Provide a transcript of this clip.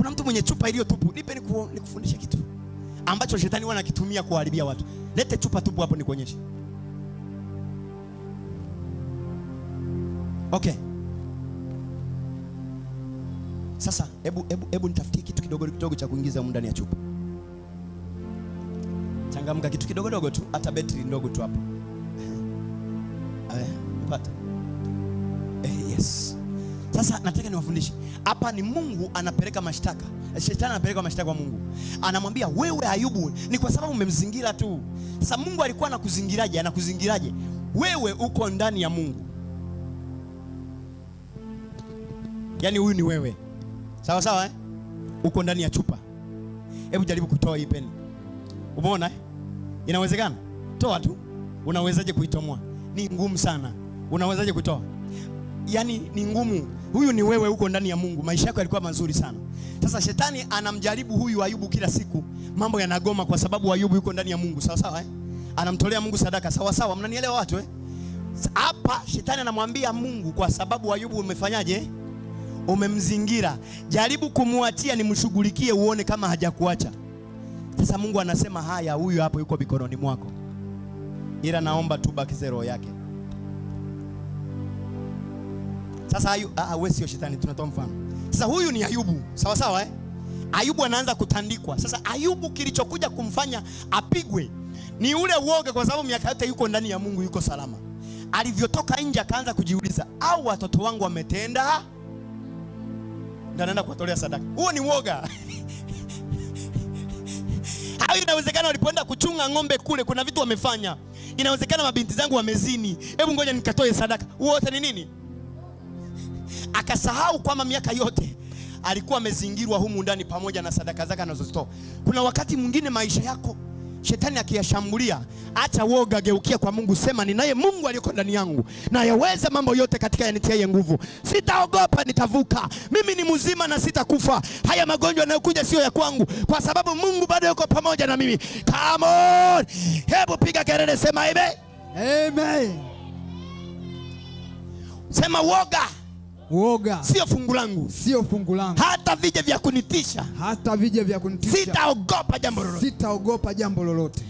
Kuna mtu mwenye chupa iliyo tupu. Nipe nikufundishe kitu ambacho shetani wanakitumia kuharibia watu. Lete chupa tupu hapo nikuonyeshe. Okay. Sasa hebu nitafutie kitu kidogo cha kuingiza huko ndani ya chupa. Changamka, kitu kidogo tu, hata betri ndogo tu hapo. Mpata. Yes. Sasa nataka niwafundishe. Hapa ni Mungu anapeleka mashtaka. Shetani anapeleka mashtaka kwa Mungu. Anamwambia wewe Ayubu, ni kwa sababu umemzingira tu. Sasa Mungu alikuwa anakuzingiraje? Anakuzingiraje? Wewe uko ndani ya Mungu. Yaani huyu ni wewe. Sawa sawa Uko ndani ya chupa. Hebu jaribu kutoa hii peni. Umeona Inawezekana? Toa tu. Unawezaje kuitomoa? Ni ngumu sana. Unawezaje kutoa? Yaani ni ngumu. Huyu ni wewe, uko ndani ya Mungu. Maisha yako yalikuwa mazuri sana. Sasa shetani anamjaribu huyu Ayubu kila siku. Mambo yanagoma kwa sababu Ayubu yuko ndani ya Mungu. Sawa sawa Anamtolea Mungu sadaka. Sawa sawa, mnanielewa watu Hapa shetani anamwambia Mungu, kwa sababu Ayubu umefanyaje? Umemzingira. Jaribu kumuachia nimshughulikie uone kama hajakuacha. Sasa Mungu anasema haya, huyu hapo yuko mikononi mwako. Ila naomba tu bakize roho yake. Sasa wewe sio shetani, tunatoa mfano. Sasa huyu ni Ayubu. Sawa sawa Ayubu anaanza kutandikwa. Sasa Ayubu kilichokuja kumfanya apigwe ni ule uoga, kwa sababu miaka yote yuko ndani ya Mungu, yuko salama. Alivyotoka nje akaanza kujiuliza, au watoto wangu wametenda? Ndio anaenda kuwatolea sadaka. Huo ni uoga. Hayo inawezekana walipoenda kuchunga ng'ombe kule kuna vitu wamefanya. Inawezekana mabinti zangu wamezini. Hebu ngoja nikatoe sadaka. Wote ni nini? Akasahau kwamba miaka yote alikuwa amezingirwa humu ndani pamoja na sadaka zake anazozitoa. Kuna wakati mwingine maisha yako shetani akiyashambulia, acha woga, geukia kwa Mungu, sema ninaye Mungu aliyeko ndani yangu, na yaweza mambo yote katika yanitiaye nguvu. Sitaogopa, nitavuka. Mimi ni mzima na sitakufa. Haya magonjwa yanayokuja sio ya kwangu, kwa sababu Mungu bado yuko pamoja na mimi. Come on. Hebu piga kelele, sema amen. Amen. Sema woga sio fungu langu. Sio fungu langu. Hata vije vya kunitisha. Hata vije vya kunitisha. Sitaogopa jambo lolote. Sitaogopa jambo lolote.